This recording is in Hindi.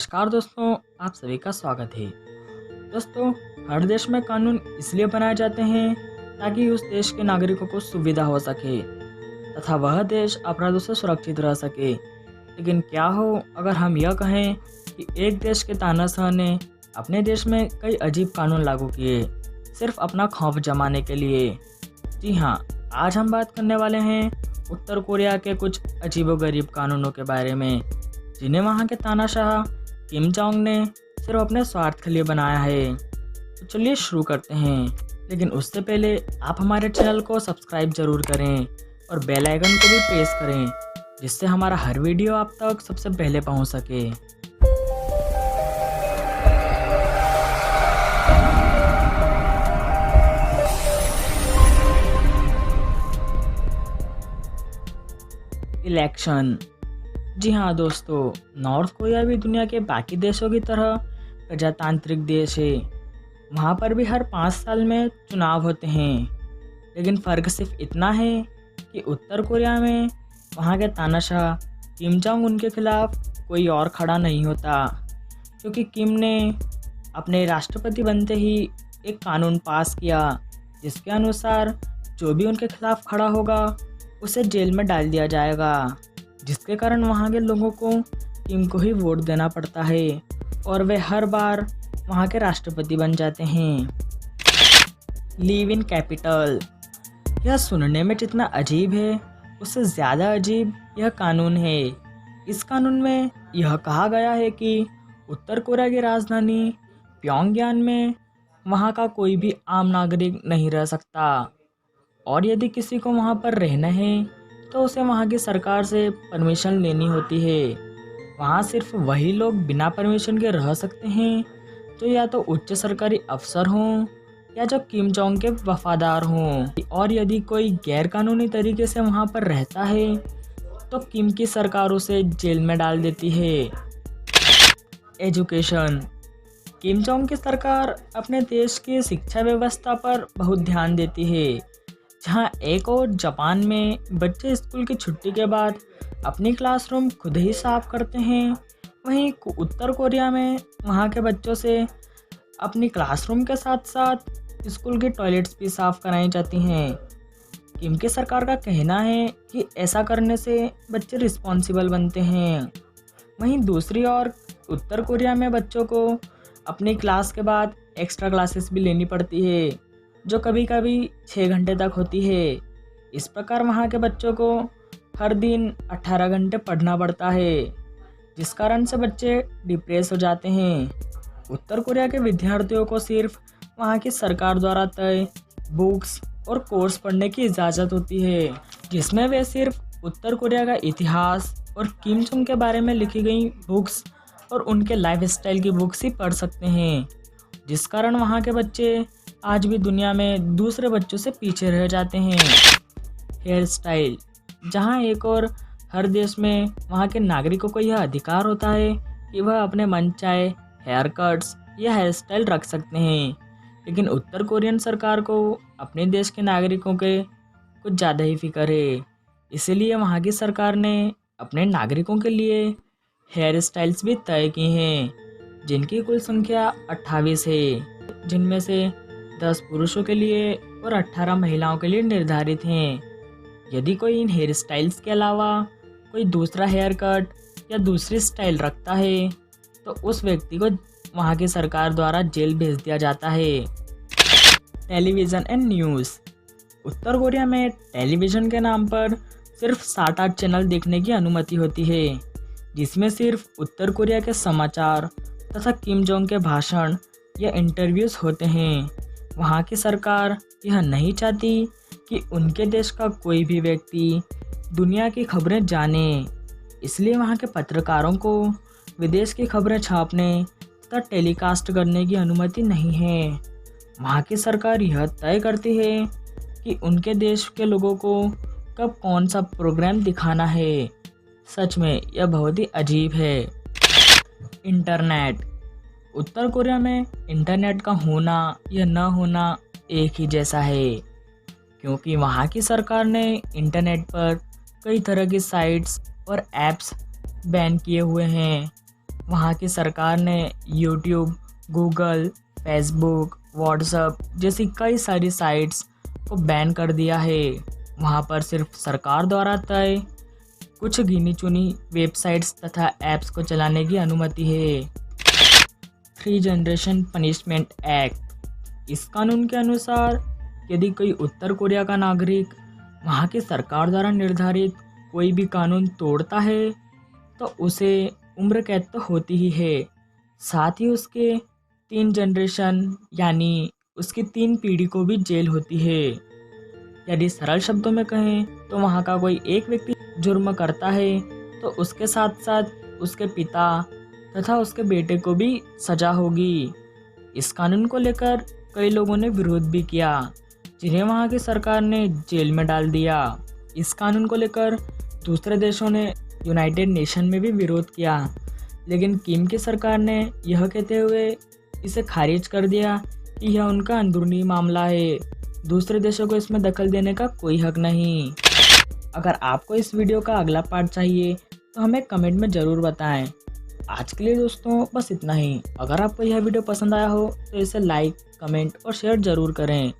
नमस्कार दोस्तों, आप सभी का स्वागत है। दोस्तों, हर देश में कानून इसलिए बनाए जाते हैं ताकि उस देश के नागरिकों को सुविधा हो सके तथा वह देश अपराधों से सुरक्षित रह सके। लेकिन क्या हो अगर हम यह कहें कि एक देश के तानाशाह ने अपने देश में कई अजीब कानून लागू किए सिर्फ अपना खौफ जमाने के लिए। जी हाँ, आज हम बात करने वाले हैं उत्तर कोरिया के कुछ अजीबोगरीब कानूनों के बारे में, जिन्हें वहाँ के तानाशाह किम जोंग ने सिर्फ अपने स्वार्थ के लिए बनाया है। तो चलिए शुरू करते हैं, लेकिन उससे पहले आप हमारे चैनल को सब्सक्राइब जरूर करें और बेल आइकन को भी प्रेस करें, जिससे हमारा हर वीडियो आप तक सबसे पहले पहुंच सके। इलेक्शन। जी हाँ दोस्तों, नॉर्थ कोरिया भी दुनिया के बाकी देशों की तरह प्रजातांत्रिक देश है। वहाँ पर भी हर 5 साल में चुनाव होते हैं, लेकिन फ़र्क सिर्फ इतना है कि उत्तर कोरिया में वहाँ के तानाशाह किम जोंग उन के खिलाफ कोई और खड़ा नहीं होता, क्योंकि किम ने अपने राष्ट्रपति बनते ही एक कानून पास किया जिसके अनुसार जो भी उनके खिलाफ खड़ा होगा उसे जेल में डाल दिया जाएगा, जिसके कारण वहाँ के लोगों को किम को ही वोट देना पड़ता है और वे हर बार वहाँ के राष्ट्रपति बन जाते हैं। Live in capital. यह सुनने में जितना अजीब है उससे ज़्यादा अजीब यह कानून है। इस कानून में यह कहा गया है कि उत्तर कोरिया की राजधानी प्योंगयांग में वहाँ का कोई भी आम नागरिक नहीं रह सकता, और यदि किसी को वहाँ पर रहना है तो उसे वहाँ की सरकार से परमिशन लेनी होती है। वहाँ सिर्फ वही लोग बिना परमिशन के रह सकते हैं तो या तो उच्च सरकारी अफसर हों या जो किम जोंग के वफादार हों, और यदि कोई गैरकानूनी तरीके से वहाँ पर रहता है तो किम की सरकार उसे जेल में डाल देती है। एजुकेशन। किम जोंग की सरकार अपने देश की शिक्षा व्यवस्था पर बहुत ध्यान देती है। जहाँ एक और जापान में बच्चे स्कूल की छुट्टी के बाद अपनी क्लासरूम खुद ही साफ करते हैं, वहीं उत्तर कोरिया में वहाँ के बच्चों से अपनी क्लासरूम के साथ साथ स्कूल की टॉयलेट्स भी साफ कराई जाती हैं। किम की सरकार का कहना है कि ऐसा करने से बच्चे रिस्पॉन्सिबल बनते हैं। वहीं दूसरी ओर उत्तर कोरिया में बच्चों को अपनी क्लास के बाद एक्स्ट्रा क्लासेस भी लेनी पड़ती है, जो कभी कभी 6 घंटे तक होती है। इस प्रकार वहाँ के बच्चों को हर दिन 18 घंटे पढ़ना पड़ता है, जिस कारण से बच्चे डिप्रेस हो जाते हैं। उत्तर कोरिया के विद्यार्थियों को सिर्फ वहाँ की सरकार द्वारा तय बुक्स और कोर्स पढ़ने की इजाज़त होती है, जिसमें वे सिर्फ उत्तर कोरिया का इतिहास और किम जोंग के बारे में लिखी गई बुक्स और उनके लाइफस्टाइल की बुक्स ही पढ़ सकते हैं, जिस कारण वहाँ के बच्चे आज भी दुनिया में दूसरे बच्चों से पीछे रह जाते हैं। Hairstyle. जहाँ एक और हर देश में वहाँ के नागरिकों को यह अधिकार होता है कि वह अपने मनचाहे हेयर कट्स या हेयर स्टाइल रख सकते हैं, लेकिन उत्तर कोरियन सरकार को अपने देश के नागरिकों के कुछ ज़्यादा ही फिक्र है। इसीलिए वहाँ की सरकार ने अपने नागरिकों के लिए हेयर स्टाइल्स भी तय की हैं, जिनकी कुल संख्या 28 है, जिनमें से 10 पुरुषों के लिए और 18 महिलाओं के लिए निर्धारित हैं। यदि कोई इन हेयर स्टाइल्स के अलावा कोई दूसरा हेयर कट या दूसरी स्टाइल रखता है तो उस व्यक्ति को वहाँ की सरकार द्वारा जेल भेज दिया जाता है। Television and news. Uttar Korea में टेलीविज़न के नाम पर सिर्फ 7-8 चैनल देखने की अनुमति है, जिसमें सिर्फ उत्तर कोरिया के समाचार तथा किम जोंग के भाषण या इंटरव्यूज़ होते हैं। वहाँ की सरकार यह नहीं चाहती कि उनके देश का कोई भी व्यक्ति दुनिया की खबरें जाने, इसलिए वहाँ के पत्रकारों को विदेश की खबरें छापने तथा टेलीकास्ट करने की अनुमति नहीं है। वहाँ की सरकार यह तय करती है कि उनके देश के लोगों को कब कौन सा प्रोग्राम दिखाना है। सच में यह बहुत ही अजीब है। इंटरनेट। उत्तर कोरिया में इंटरनेट का होना या न होना एक ही जैसा है, क्योंकि वहाँ की सरकार ने इंटरनेट पर कई तरह की साइट्स और ऐप्स बैन किए हुए हैं। वहाँ की सरकार ने यूट्यूब, गूगल, फेसबुक, व्हाट्सएप जैसी कई सारी साइट्स को बैन कर दिया है। वहाँ पर सिर्फ सरकार द्वारा तय कुछ गिनी चुनी वेबसाइट्स तथा ऐप्स को चलाने की अनुमति है। थ्री जनरेशन पनिशमेंट एक्ट, इस कानून के अनुसार यदि कोई उत्तर कोरिया का नागरिक वहाँ की सरकार द्वारा निर्धारित कोई भी कानून तोड़ता है तो उसे उम्र कैद तो होती ही है, साथ ही उसके 3 जनरेशन यानी उसकी 3 पीढ़ी को भी जेल होती है। यदि सरल शब्दों में कहें तो वहाँ का कोई एक व्यक्ति जुर्म करता है तो उसके साथ साथ उसके पिता तथा उसके बेटे को भी सजा होगी। इस कानून को लेकर कई लोगों ने विरोध भी किया, जिन्हें वहाँ की सरकार ने जेल में डाल दिया। इस कानून को लेकर दूसरे देशों ने यूनाइटेड नेशन में भी विरोध किया, लेकिन किम की सरकार ने यह कहते हुए इसे खारिज कर दिया कि यह उनका अंदरूनी मामला है, दूसरे देशों को इसमें दखल देने का कोई हक नहीं। अगर आपको इस वीडियो का अगला पार्ट चाहिए तो हमें कमेंट में ज़रूर बताएं। आज के लिए दोस्तों बस इतना ही। अगर आपको यह वीडियो पसंद आया हो तो इसे लाइक, कमेंट और शेयर ज़रूर करें।